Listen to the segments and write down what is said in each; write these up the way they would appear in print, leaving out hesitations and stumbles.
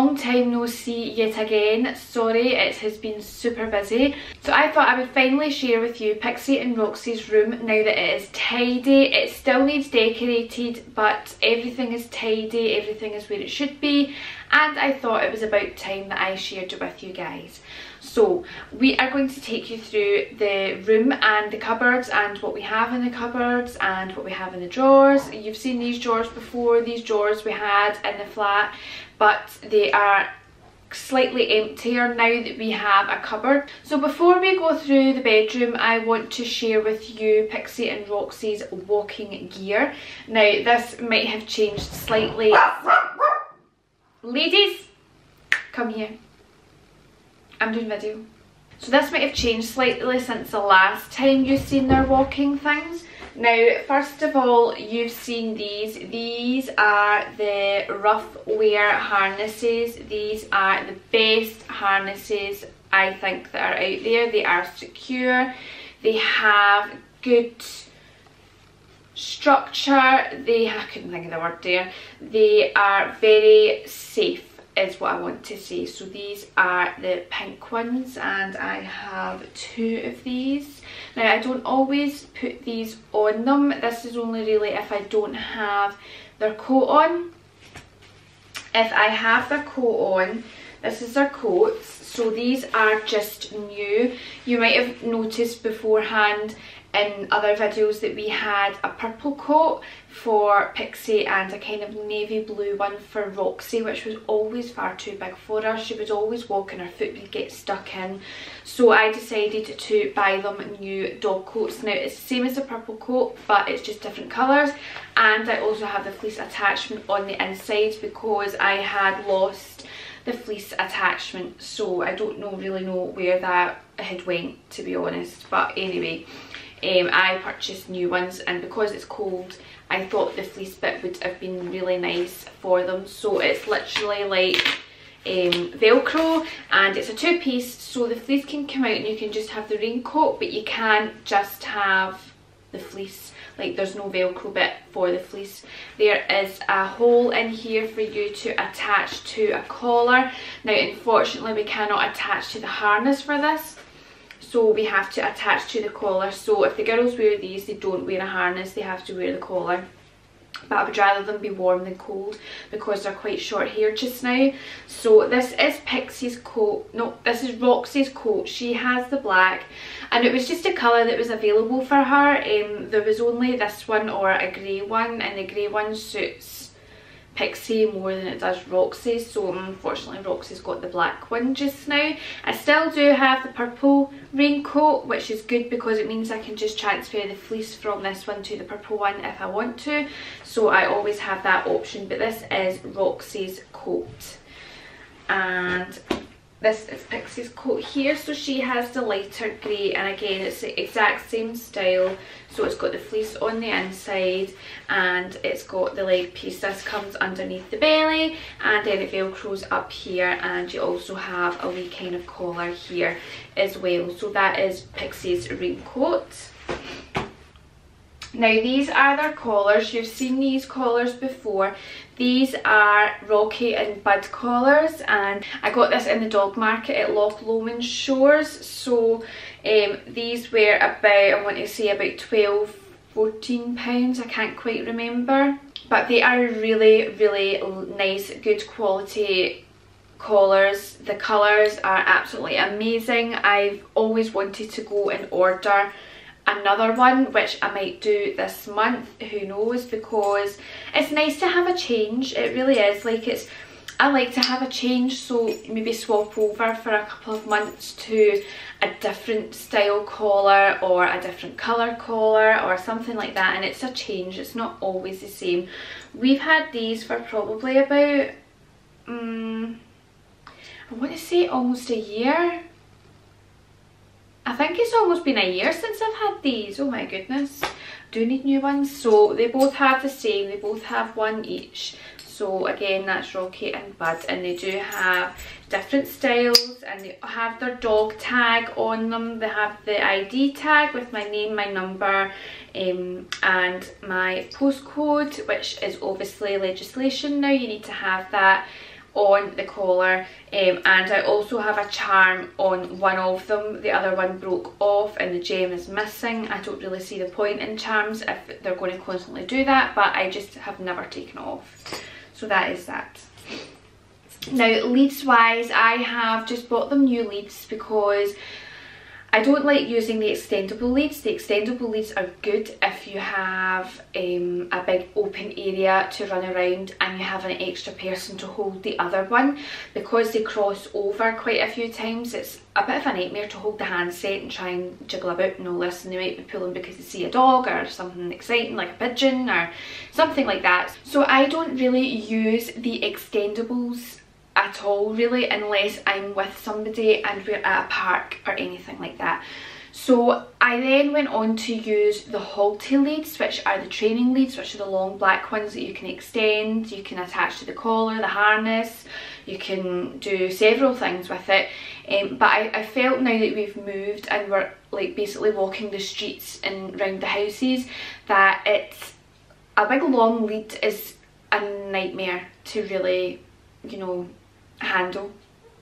long time no see yet again. Sorry, it has been super busy. So I thought I would finally share with you Pixie and Roxy's room now that it is tidy. It still needs decorated, but everything is tidy, everything is where it should be, and I thought it was about time that I shared it with you guys. So we are going to take you through the room and the cupboards and what we have in the cupboards and what we have in the drawers. You've seen these drawers before. These drawers we had in the flat, but they are slightly emptier now that we have a cupboard. So before we go through the bedroom, I want to share with you Pixie and Roxy's walking gear. Now this might have changed slightly. Ladies, come here. I'm doing video. So this might have changed slightly since the last time you've seen their walking things. Now, first of all, you've seen these. These are the rough wear harnesses. These are the best harnesses I think that are out there. They are secure. They have good structure. I couldn't think of the word there. They are very safe, is what I want to say. So these are the pink ones, and I have 2 of these. Now I don't always put these on them. This is only really if I don't have their coat on. If I have their coat on, this is their coats. So these are just new. You might have noticed beforehand in other videos that we had a purple coat for Pixie and a kind of navy blue one for Roxy, which was always far too big for her. She would always walk and her foot would get stuck in. So I decided to buy them new dog coats. Now it's the same as the purple coat, but it's just different colours. And I also have the fleece attachment on the inside because I had lost the fleece attachment. So I don't really know where that had went, to be honest. But anyway, I purchased new ones, and because it's cold I thought the fleece bit would have been really nice for them. So it's literally like velcro, and it's a 2-piece, so the fleece can come out and you can just have the raincoat, but you can't just have the fleece. Like, there's no velcro bit for the fleece. There is a hole in here for you to attach to a collar. Now unfortunately we cannot attach to the harness for this, so we have to attach to the collar. So if the girls wear these, they don't wear a harness, they have to wear the collar. But I would rather them be warm than cold because they're quite short hair just now. So this is Pixie's coat. No, this is Roxy's coat. She has the black, and it was just a colour that was available for her. There was only this one or a grey one, and the grey one suits Pixie more than it does Roxy, so unfortunately Roxy's got the black one just now. I still do have the purple raincoat, which is good because it means I can just transfer the fleece from this one to the purple one if I want to. So I always have that option, but this is Roxy's coat. And this is Pixie's coat here. So she has the lighter grey, and again it's the exact same style. So it's got the fleece on the inside and it's got the leg piece. This comes underneath the belly and then it velcros up here, and you also have a wee kind of collar here as well. So that is Pixie's raincoat. Now these are their collars. You've seen these collars before. These are Rocky and Bud collars, and I got this in the dog market at Loch Lomond Shores. So these were about, I want to say about £12–14, I can't quite remember. But they are really nice, good quality collars. The colours are absolutely amazing. I've always wanted to go and order another one, which I might do this month, who knows, because it's nice to have a change. It really is. Like, I like to have a change, so maybe swap over for a couple of months to a different style collar or a different colour collar or something like that, and it's a change. It's not always the same. We've had these for probably about I want to say almost a year. I think it's almost been a year since I've had these. Oh my goodness. Do need new ones. So they both have the same. They both have one each. So again, that's Rocky and Bud, and they do have different styles, and they have their dog tag on them. They have the ID tag with my name, my number, and my postcode, which is obviously legislation now. You need to have that on the collar, and I also have a charm on one of them. The other one broke off and the gem is missing. I don't really see the point in charms if they're going to constantly do that, but I just have never taken it off. So that is that. Now leads wise, I have just bought them new leads because I don't like using the extendable leads. The extendable leads are good if you have a big open area to run around and you have an extra person to hold the other one. Because they cross over quite a few times, it's a bit of a nightmare to hold the handset and try and jiggle about and all this, and they might be pulling because they see a dog or something exciting like a pigeon or something like that. So I don't really use the extendables at all really, unless I'm with somebody and we're at a park or anything like that. So I then went on to use the halty leads, which are the training leads, which are the long black ones that you can extend, you can attach to the collar, the harness, you can do several things with it. But I felt now that we've moved and we're like basically walking the streets and round the houses, that it's a big long lead is a nightmare to really, you know, handle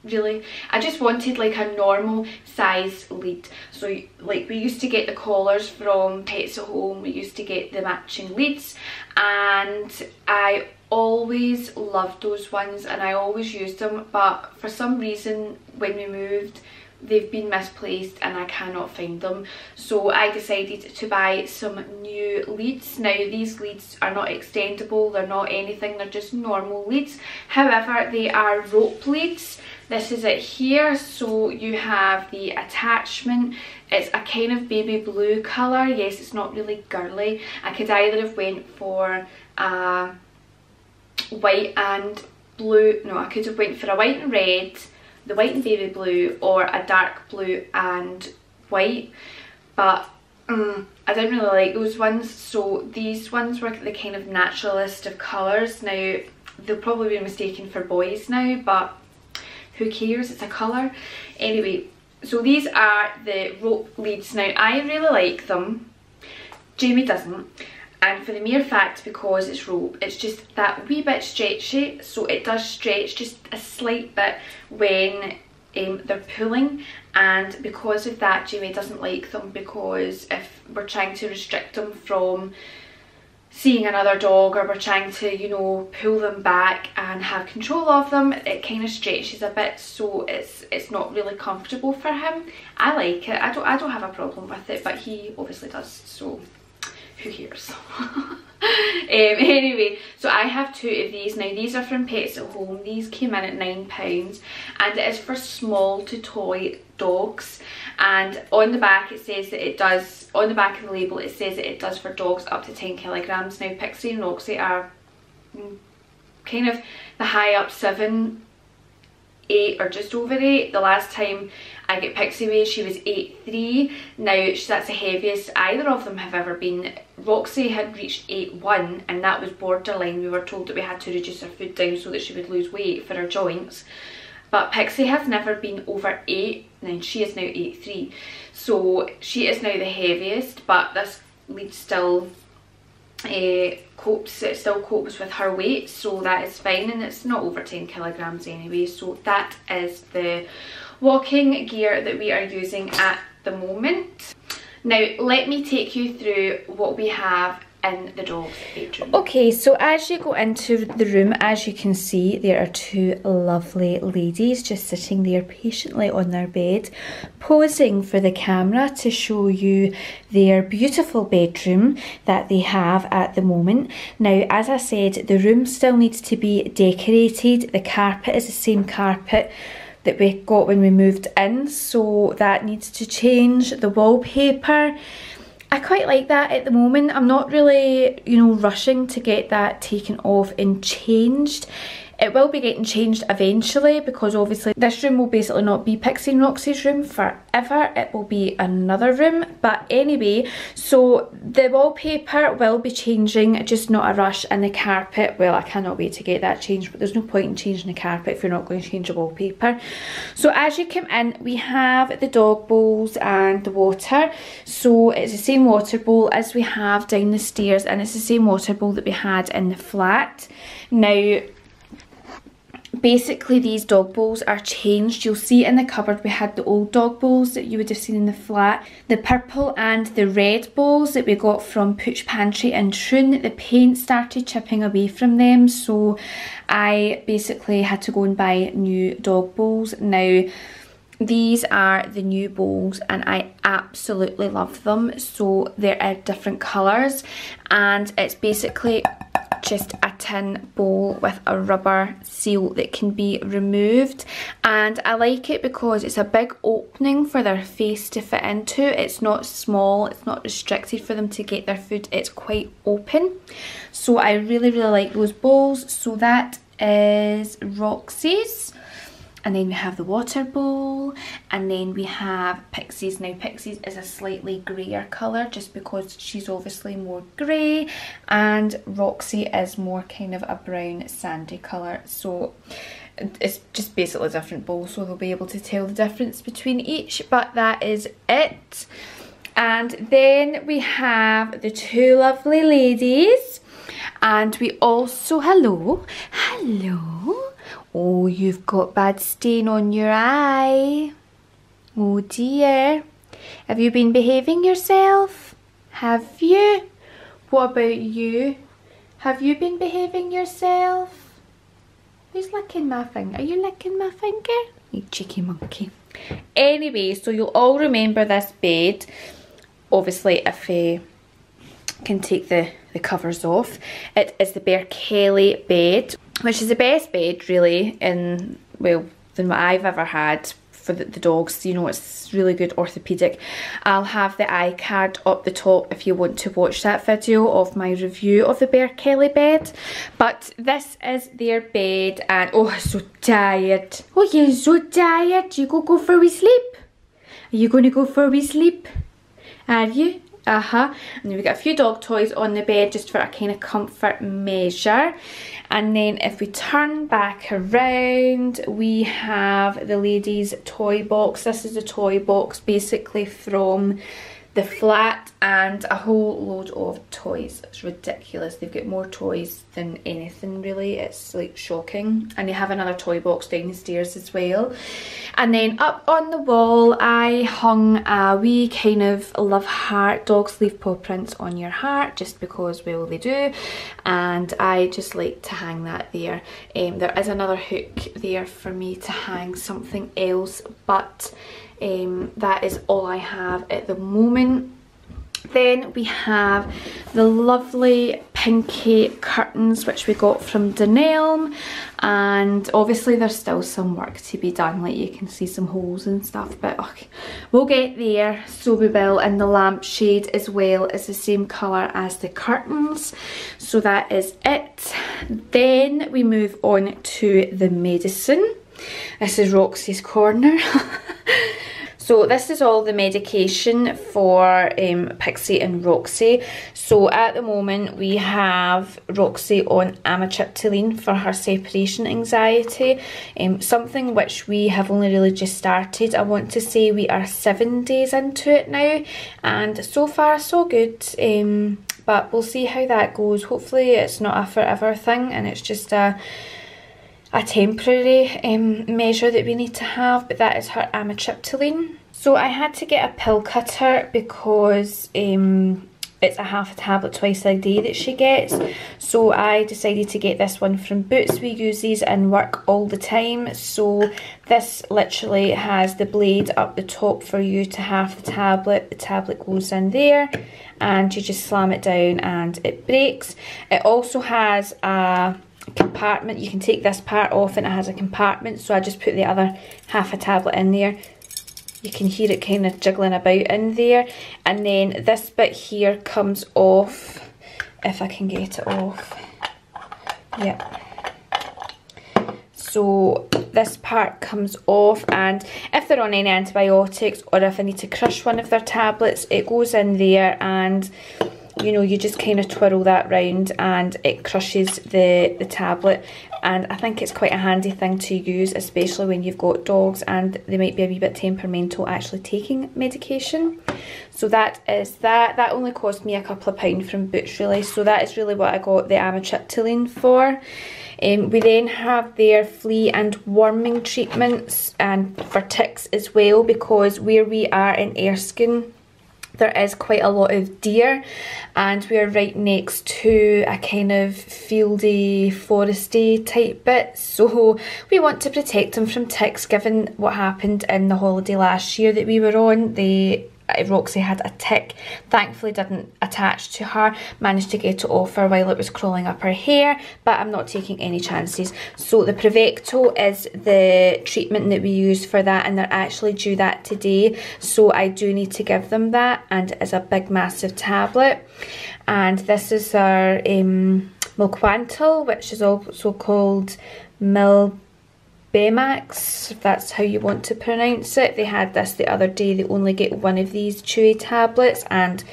really. I just wanted like a normal size lead. So like we used to get the collars from Pets at Home, we used to get the matching leads, and I always loved those ones and I always used them, but for some reason when we moved they've been misplaced and I cannot find them. So I decided to buy some new leads. Now these leads are not extendable, they're not anything, they're just normal leads. However, they are rope leads. This is it here. So you have the attachment. It's a kind of baby blue colour. Yes, it's not really girly. I could either have went for a white and blue. No, I could have went for a white and red, the white and baby blue, or a dark blue and white, but I didn't really like those ones. So these ones were the kind of naturalist of colours. Now they'll probably be mistaken for boys now, but who cares, it's a colour. Anyway, so these are the rope leads. Now I really like them, Jamie doesn't, and for the mere fact because it's rope, it's just that wee bit stretchy, so it does stretch just a slight bit when they're pulling, and because of that Jamie doesn't like them, because if we're trying to restrict them from seeing another dog, or we're trying to, you know, pull them back and have control of them, it kind of stretches a bit, so it's not really comfortable for him. I like it, I don't have a problem with it, but he obviously does, so who cares. Anyway, so I have two of these. Now these are from Pets at Home. These came in at £9 and it is for small to toy dogs, and on the back it says that it does, on the back of the label it says that it does for dogs up to 10 kilograms. Now Pixie and Roxy are kind of the high up 7, 8 or just over 8. The last time I get Pixie weighed she was 8.3. Now that's the heaviest either of them have ever been. Roxy had reached 8.1 and that was borderline. We were told that we had to reduce her food down so that she would lose weight for her joints, but Pixie has never been over 8 and she is now 8.3, so she is now the heaviest, but this lead still copes with her weight, so that is fine, and it's not over 10 kilograms anyway. So that is the walking gear that we are using at the moment. Now let me take you through what we have in the dog's bedroom. Okay, so as you go into the room, as you can see, there are two lovely ladies just sitting there patiently on their bed, posing for the camera to show you their beautiful bedroom that they have at the moment. Now, as I said, the room still needs to be decorated. The carpet is the same carpet that we got when we moved in, so that needs to change. The wallpaper, I quite like that at the moment. I'm not really, you know, rushing to get that taken off and changed. It will be getting changed eventually, because obviously this room will basically not be Pixie and Roxy's room forever. It will be another room. But anyway, so the wallpaper will be changing, just not a rush. And the carpet, well, I cannot wait to get that changed, but there's no point in changing the carpet if you're not going to change the wallpaper. So as you come in, we have the dog bowls and the water. So it's the same water bowl as we have down the stairs, and it's the same water bowl that we had in the flat. Now, basically these dog bowls are changed. You'll see in the cupboard we had the old dog bowls that you would have seen in the flat. The purple and the red bowls that we got from Pooch Pantry in Troon, the paint started chipping away from them, so I basically had to go and buy new dog bowls. Now these are the new bowls and I absolutely love them. So they're different colours and it's basically just a tin bowl with a rubber seal that can be removed, and I like it because it's a big opening for their face to fit into. It's not small, it's not restricted for them to get their food, it's quite open. So I really like those bowls. So that is Roxys. And then we have the water bowl, and then we have Pixie's. Now Pixie's is a slightly greyer colour just because she's obviously more grey, and Roxy is more kind of a brown sandy colour. So it's just basically a different bowl, so they'll be able to tell the difference between each, but that is it. And then we have the two lovely ladies, and we also, hello. Oh, you've got bad stain on your eye. Oh dear. Have you been behaving yourself? Have you? What about you? Have you been behaving yourself? Who's licking my finger? Are you licking my finger? You cheeky monkey. Anyway, so you'll all remember this bed. Obviously, if you can take the covers off. It is the Bear Kelly bed, which is the best bed really than what I've ever had for the dogs. You know, it's really good orthopedic. I'll have the iCard up the top if you want to watch that video of my review of the Bear Kelly bed. But this is their bed, and oh, I'm so tired. Oh, you're so tired. You go for a wee sleep? Are you going to go for a wee sleep? Are you? And then we've got a few dog toys on the bed just for a kind of comfort measure. And then if we turn back around, we have the ladies' toy box. This is the toy box basically from the flat, and a whole load of toys. It's ridiculous. They've got more toys than anything really. It's like shocking. And they have another toy box down the stairs as well. And then up on the wall I hung a wee kind of love heart. Dogs leave paw prints on your heart just because, well, they do, and I just like to hang that there. There is another hook there for me to hang something else, but that is all I have at the moment. Then we have the lovely pinky curtains which we got from Dunelm, and obviously there's still some work to be done, like you can see some holes and stuff, but okay, we'll get there. So we will, and the lampshade as well is the same colour as the curtains. So that is it. Then we move on to the medicine. This is Roxy's corner. So this is all the medication for Pixie and Roxy. So at the moment we have Roxy on amitriptyline for her separation anxiety, something which we have only really just started. I want to say we are 7 days into it now, and so far so good. But we'll see how that goes. Hopefully it's not a forever thing and it's just a temporary measure that we need to have, but that is her amitriptyline. So I had to get a pill cutter because it's a half a tablet twice a day that she gets. So I decided to get this one from Boots. We use these in work all the time. So this literally has the blade up the top for you to have the tablet goes in there and you just slam it down and it breaks. It also has a compartment. You can take this part off and it has a compartment, so I just put the other half a tablet in there. You can hear it kind of jiggling about in there, and then this bit here comes off, if I can get it off. Yep. So this part comes off, and if they're on any antibiotics or if I need to crush one of their tablets, it goes in there, and you know, you just kind of twirl that round and it crushes the tablet. and I think it's quite a handy thing to use, especially when you've got dogs and they might be a wee bit temperamental actually taking medication. So that is that. That only cost me a couple of pounds from Boots really, so that is really what I got the amitriptyline for. We then have their flea and worming treatments, and for ticks as well, because where we are in Erskine there is quite a lot of deer and we are right next to a kind of fieldy, foresty type bit, so we want to protect them from ticks given what happened in the holiday last year that we were on. Roxy had a tick, thankfully didn't attach to her, managed to get it off her while it was crawling up her hair, but I'm not taking any chances. So the Prevecto is the treatment that we use for that, and they're actually due that today, so I do need to give them that, and it is a big massive tablet. And this is our Milquantal, which is also called Bemax, if that's how you want to pronounce it. They had this the other day. They only get one of these chewy tablets and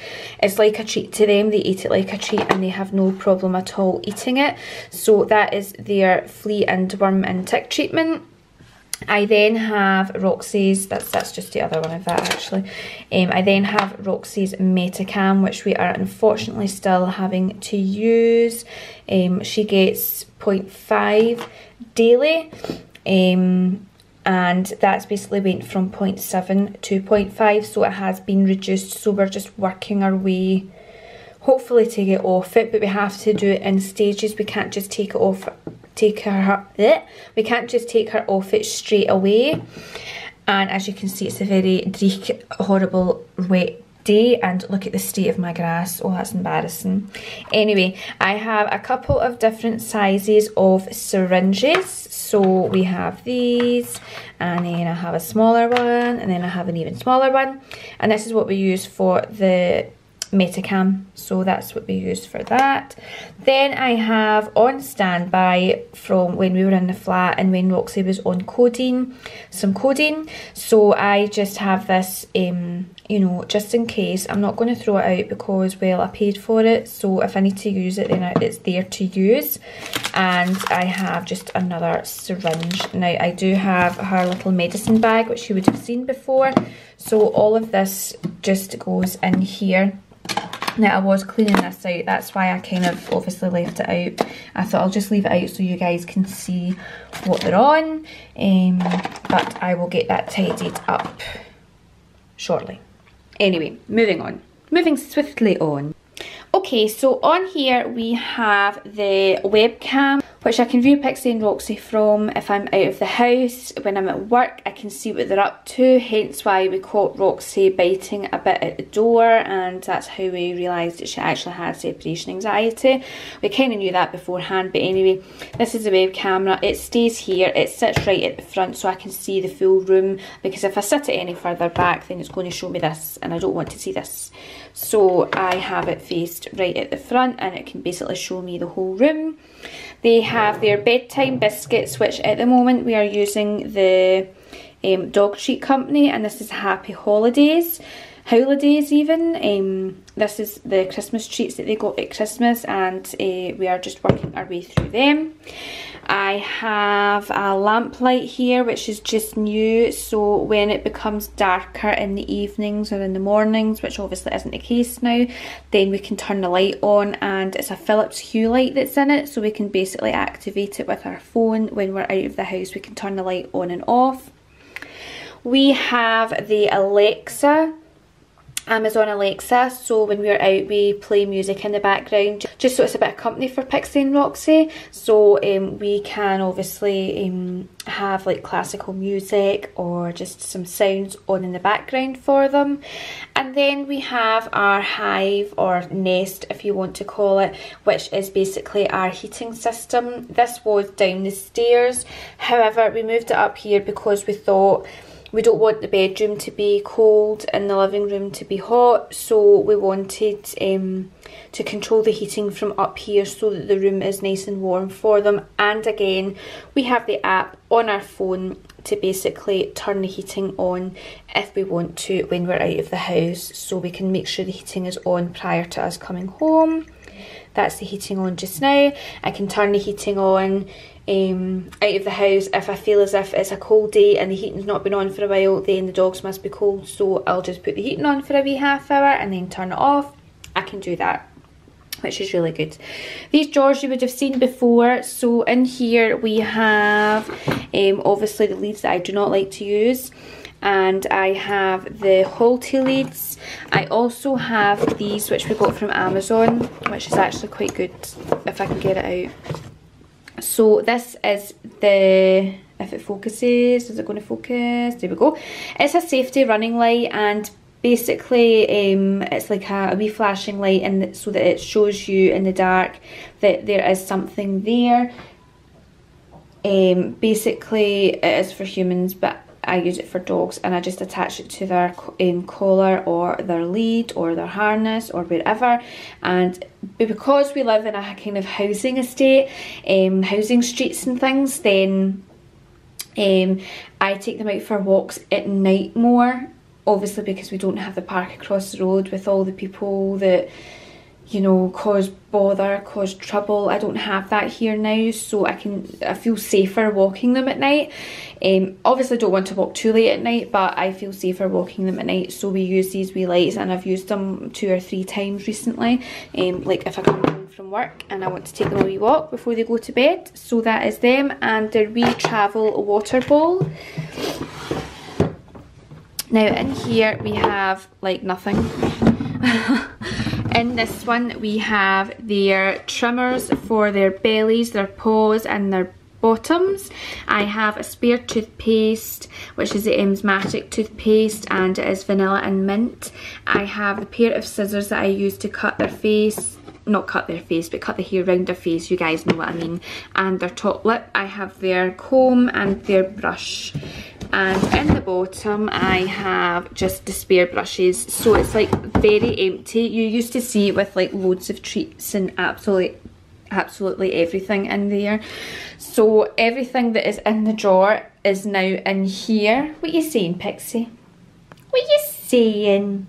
it's like a treat to them. They eat it like a treat and they have no problem at all eating it. So that is their flea and worm and tick treatment. I then have Roxy's, that's just the other one of that actually. I then have Roxy's Metacam, which we are unfortunately still having to use. She gets 0.5 daily. And that's basically went from 0.7 to 0.5, so it has been reduced, so we're just working our way hopefully to get off it, but we have to do it in stages. We can't just take her off it straight away. And as you can see, it's a very dreich, horrible wet day, and look at the state of my grass. Oh, that's embarrassing. Anyway, I have a couple of different sizes of syringes. So we have these, and then I have a smaller one, and then I have an even smaller one, and this is what we use for the Metacam, so that's what we use for that. Then I have on standby from when we were in the flat and when Roxy was on codeine, some codeine, so I just have this you know, just in case. I'm not going to throw it out because, well, I paid for it, so if I need to use it then it's there to use. And I have just another syringe. Now I do have her little medicine bag, which you would have seen before, so all of this just goes in here. Now I was cleaning this out, that's why I kind of obviously left it out. I thought I'll just leave it out so you guys can see what they're on, but I will get that tidied up shortly. Anyway, moving swiftly on. Okay, so on here we have the webcam, which I can view Pixie and Roxy from if I'm out of the house. When I'm at work, I can see what they're up to, hence why we caught Roxy biting a bit at the door, and that's how we realised that she actually had separation anxiety. We kind of knew that beforehand, but anyway, this is the web camera. It stays here, it sits right at the front so I can see the full room, because if I sit it any further back then it's going to show me this, and I don't want to see this. So I have it faced right at the front and it can basically show me the whole room. They have their bedtime biscuits, which at the moment we are using the dog treat company, and this is Happy Holidays. Holidays even. This is the Christmas treats that they got at Christmas, and we are just working our way through them. I have a lamp light here, which is just new, so when it becomes darker in the evenings or in the mornings, which obviously isn't the case now, then we can turn the light on, and it's a Philips Hue light that's in it, so we can basically activate it with our phone. When we're out of the house we can turn the light on and off. We have the Alexa, Amazon Alexa, so when we're out we play music in the background just so it's a bit of company for Pixie and Roxy, so we can obviously have like classical music or just some sounds on in the background for them. And then we have our Hive, or Nest if you want to call it, which is basically our heating system. This was down the stairs, however we moved it up here because we thought we don't want the bedroom to be cold and the living room to be hot, so we wanted to control the heating from up here so that the room is nice and warm for them. And again, we have the app on our phone to basically turn the heating on if we want to when we're out of the house, so we can make sure the heating is on prior to us coming home. That's the heating on just now. I can turn the heating on out of the house. If I feel as if it's a cold day and the heating's not been on for a while, then the dogs must be cold, so I'll just put the heating on for a wee half hour and then turn it off. I can do that, which is really good. These drawers you would have seen before. So in here we have obviously the leads that I do not like to use, and I have the halty leads. I also have these which we got from Amazon, which is actually quite good if I can get it out. So this is the, if it focuses, is it going to focus? There we go. It's a safety running light, and basically it's like a wee flashing light, and so that it shows you in the dark that there is something there. Basically it is for humans, but I use it for dogs, and I just attach it to their collar or their lead or their harness or wherever. And because we live in a kind of housing estate, housing streets and things, then I take them out for walks at night more, obviously because we don't have the park across the road with all the people that, you know, cause bother, cause trouble. I don't have that here now, so I feel safer walking them at night. Obviously don't want to walk too late at night, but I feel safer walking them at night, so we use these wee lights, and I've used them 2 or 3 times recently, like if I come home from work and I want to take them a wee walk before they go to bed. So that is them, and their wee travel water bowl. Now in here we have like nothing. In this one we have their trimmers for their bellies, their paws and their bottoms. I have a spare toothpaste, which is the Emsmatic toothpaste, and it is vanilla and mint. I have a pair of scissors that I use to cut their face, not cut their face, but cut the hair around their face, you guys know what I mean, and their top lip. I have their comb and their brush. And in the bottom I have just the spare brushes, so it's like very empty. You used to see it with like loads of treats and absolutely everything in there. So everything that is in the drawer is now in here. What are you saying, Pixie? What are you saying?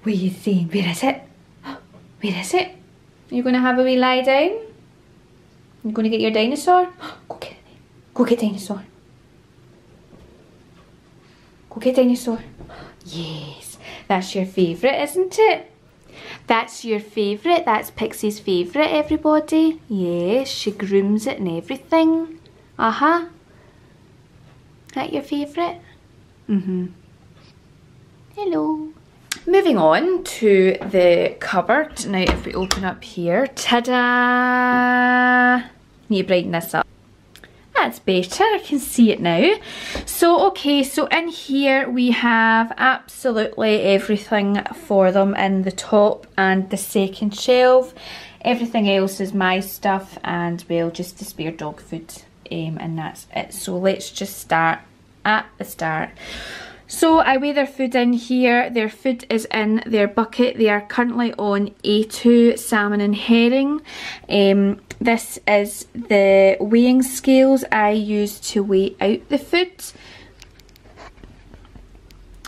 What are you saying? Where is it? Where is it? You're going to have a wee lie down? You're going to get your dinosaur? Go get it. Go get dinosaur. Go get dinosaur. Yes, that's your favourite, isn't it? That's your favourite. That's Pixie's favourite, everybody. Yes, she grooms it and everything. That your favourite? Hello. Moving on to the cupboard. Now if we open up here, ta-da! Need to brighten this up. That's better, I can see it now. So okay, so in here we have absolutely everything for them in the top and the second shelf. Everything else is my stuff, and well, just the spare dog food, and that's it. So let's just start at the start. So I weigh their food in here. Their food is in their bucket. They are currently on A2 salmon and herring. This is the weighing scales I use to weigh out the food.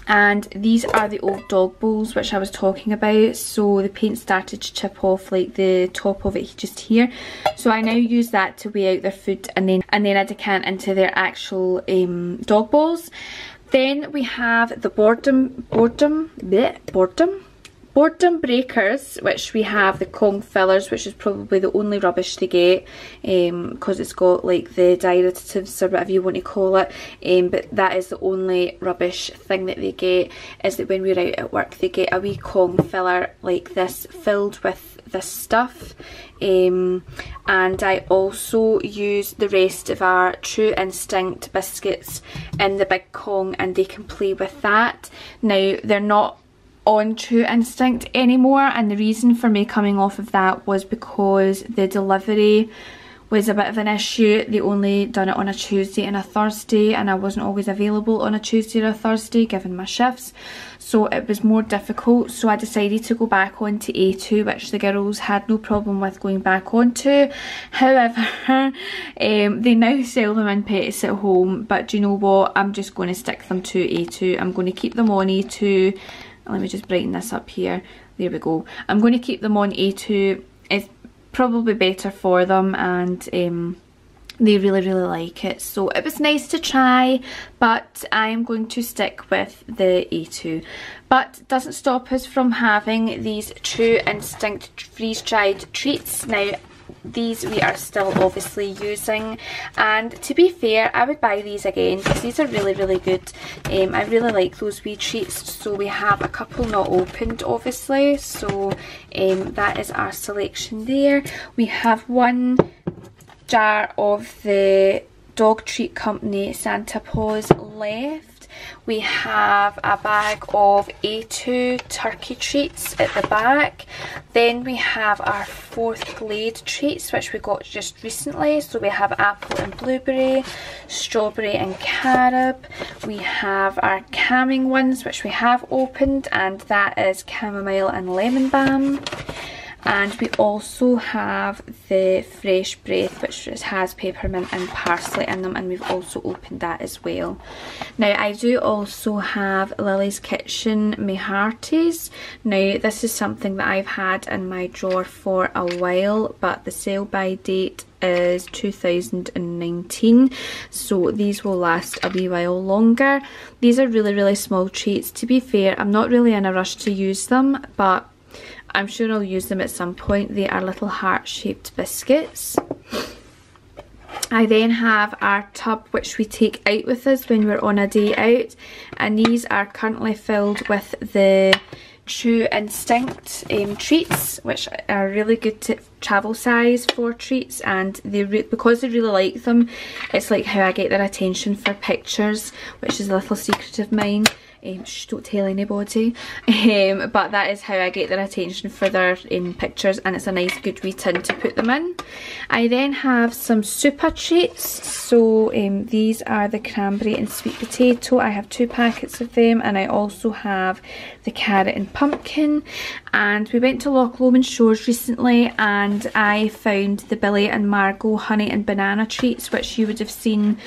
And these are the old dog bowls which I was talking about. So the paint started to chip off like the top of it just here. So I now use that to weigh out their food, and then I decant into their actual dog bowls. Then we have the boredom breakers, which we have the Kong fillers, which is probably the only rubbish they get, because it's got like the diuretives or whatever you want to call it, but that is the only rubbish thing that they get, is that when we're out at work they get a wee Kong filler like this filled with this stuff. And I also use the rest of our True Instinct biscuits in the big Kong, and they can play with that. Now they're not on True Instinct anymore, and the reason for me coming off of that was because the delivery was a bit of an issue. They only done it on a Tuesday and a Thursday, and I wasn't always available on a Tuesday or a Thursday given my shifts, so it was more difficult. So I decided to go back onto A2, which the girls had no problem with going back onto. However, they now sell them in Petits at Home, but do you know what, I'm just going to stick them to A2. I'm going to keep them on A2. Let me just brighten this up here. There we go. I'm going to keep them on A2. It's probably better for them, and they really like it. So it was nice to try, but I am going to stick with the A2. But it doesn't stop us from having these True Instinct freeze-dried treats. Now these we are still obviously using, and to be fair I would buy these again because these are really good. I really like those wee treats. So we have a couple not opened obviously, so that is our selection there. We have one jar of the Dog Treat Company Santa Paws left. We have a bag of A2 turkey treats at the back. Then we have our 4th Glade treats, which we got just recently. So we have apple and blueberry, strawberry and carob. We have our calming ones, which we have opened, and that is chamomile and lemon balm. And we also have the Fresh Breath, which has peppermint and parsley in them, and we've also opened that as well. Now I do also have Lily's Kitchen Me Hearties. Now this is something that I've had in my drawer for a while, but the sell by date is 2019, so these will last a wee while longer. These are really small treats. To be fair, I'm not really in a rush to use them, but I'm sure I'll use them at some point. They are little heart-shaped biscuits. I then have our tub, which we take out with us when we're on a day out, and these are currently filled with the True Instinct treats, which are really good to travel size for treats, and they because they really like them, it's like how I get their attention for pictures, which is a little secret of mine. Shh, don't tell anybody, but that is how I get their attention for their pictures, and it's a nice good wee tin to put them in. I then have some super treats. So these are the cranberry and sweet potato. I have 2 packets of them, and I also have the carrot and pumpkin. And we went to Loch Lomond Shores recently, and I found the Billy and Margot honey and banana treats, which you would have seen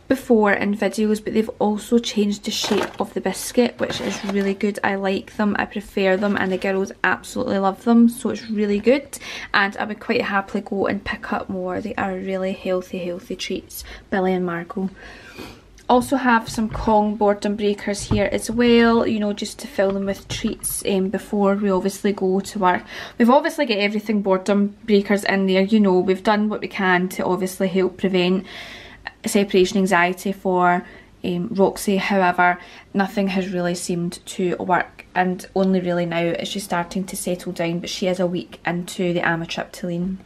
before in videos, but they've also changed the shape of the biscuit, which is really good. I like them, I prefer them, and the girls absolutely love them, so it's really good, and I would quite happily go and pick up more. They are really healthy treats, Billy and Margot. Also have some Kong boredom breakers here as well, you know, just to fill them with treats before we obviously go to work. We've obviously got everything boredom breakers in there, you know, we've done what we can to obviously help prevent separation anxiety for Roxy. However, nothing has really seemed to work, and only really now is she starting to settle down, but she is a week into the amitriptyline.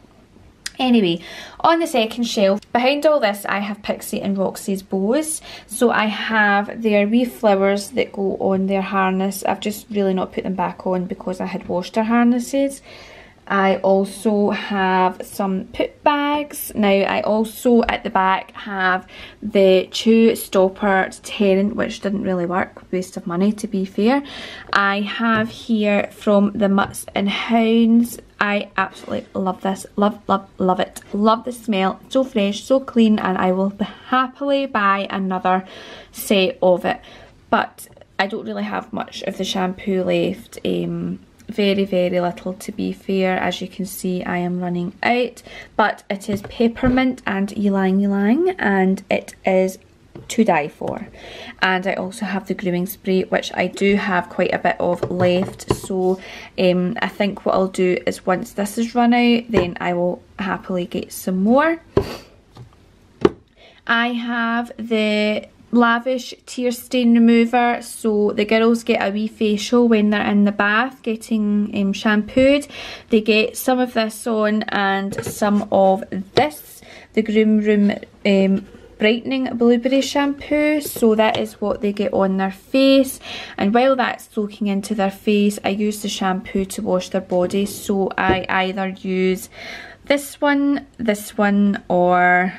Anyway, on the second shelf, behind all this, I have Pixie and Roxy's bows. So I have their wee flowers that go on their harness. I've just really not put them back on because I had washed their harnesses. I also have some put bags. Now I also at the back have the Chew Stopper Deterrent, which didn't really work, waste of money to be fair. I have here from the Mutts and Hounds. I absolutely love this, love it, love the smell, so fresh, so clean, and I will happily buy another set of it. But I don't really have much of the shampoo left. Very little to be fair. As you can see, I am running out, but it is peppermint and ylang ylang, and it is to die for. And I also have the grooming spray, which I do have quite a bit of left, so I think what I'll do is once this is run out, then I will happily get some more. I have the Lavish tear stain remover, so the girls get a wee facial when they're in the bath getting shampooed. They get some of this on and some of this, the Groom Room brightening blueberry shampoo, so that is what they get on their face. And while that's soaking into their face, I use the shampoo to wash their body, so I either use this one, or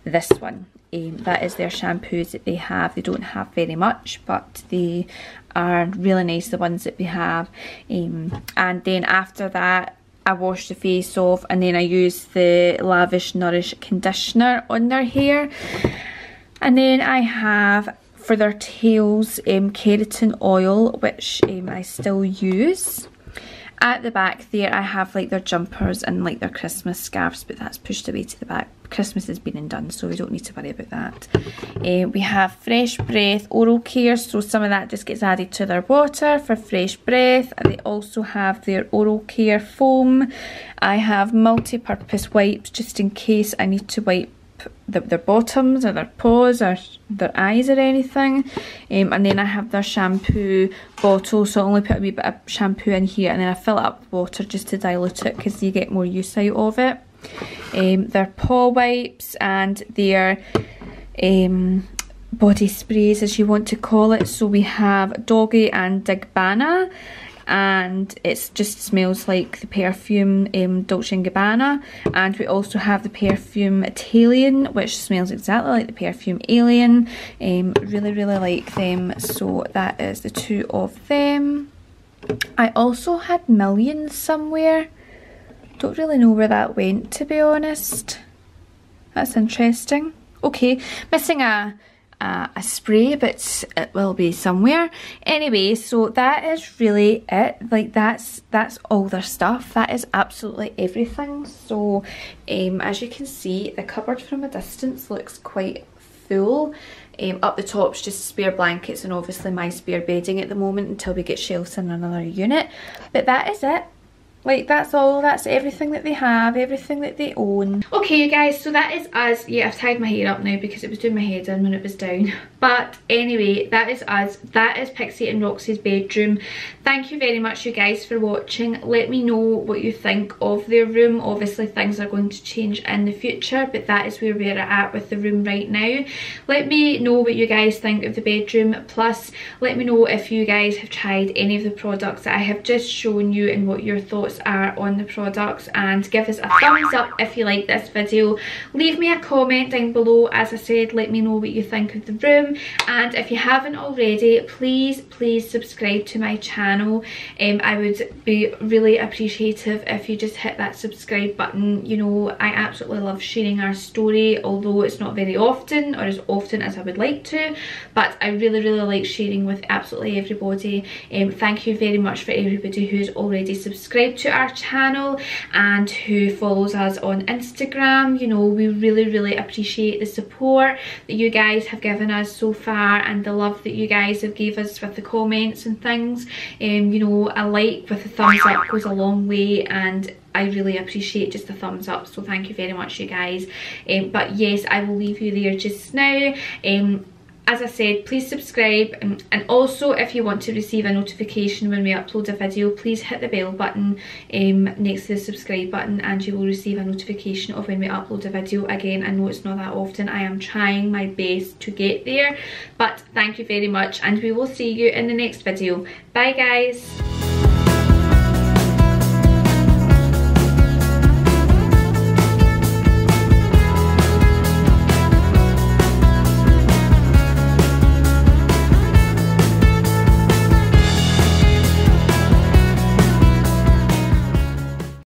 this one. That is their shampoos that they have. They don't have very much, but they are really nice, the ones that they have. And then after that, I wash the face off, and then I use the Lavish Nourish conditioner on their hair. And then I have for their tails keratin oil, which I still use. At the back there I have like their jumpers and like their Christmas scarves, but that's pushed away to the back. Christmas has been and done, so we don't need to worry about that. We have Fresh Breath oral care, so some of that just gets added to their water for fresh breath. They also have their oral care foam. I have multi-purpose wipes just in case I need to wipe their bottoms or their paws or their eyes or anything. And then I have their shampoo bottle, so I only put a wee bit of shampoo in here and then I fill it up with water just to dilute it because you get more use out of it. Their paw wipes and their body sprays, as you want to call it. So we have Doggy and Digbana, and it just smells like the perfume Dolce & Gabbana. And we also have the perfume Italian, which smells exactly like the perfume Alien. Really like them, so that is the two of them. I also had Millions somewhere. Don't really know where that went, to be honest. That's interesting. Okay, missing a spray, but it will be somewhere. Anyway, so that is really it. Like that's all their stuff. That is absolutely everything. So as you can see, the cupboard from a distance looks quite full. Up the top's just spare blankets and obviously my spare bedding at the moment until we get shelves in another unit. But that is it. Like, that's all, that's everything that they have, everything that they own. Okay, you guys, so that is us. Yeah, I've tied my hair up now because it was doing my head in when it was down. But anyway, that is us. That is Pixie and Roxy's bedroom. Thank you very much, you guys, for watching. Let me know what you think of their room. Obviously, things are going to change in the future, but that is where we're at with the room right now. Let me know what you guys think of the bedroom. Plus, let me know if you guys have tried any of the products that I have just shown you and what your thoughts are on the products, and give us a thumbs up if you like this video. Leave me a comment down below. As I said, let me know what you think of the room, and if you haven't already, please subscribe to my channel. I would be really appreciative if you just hit that subscribe button. You know, I absolutely love sharing our story, although it's not very often or as often as I would like to, but I really like sharing with absolutely everybody. Thank you very much for everybody who's already subscribed to our channel and who follows us on Instagram. You know, we really appreciate the support that you guys have given us so far and the love that you guys have gave us with the comments and things. You know, a like with a thumbs up goes a long way, and I really appreciate just a thumbs up, so thank you very much, you guys. But yes, I will leave you there just now. As I said, please subscribe, and also if you want to receive a notification when we upload a video, please hit the bell button next to the subscribe button and you will receive a notification of when we upload a video. Again, I know it's not that often. I am trying my best to get there, but thank you very much and we will see you in the next video. Bye guys.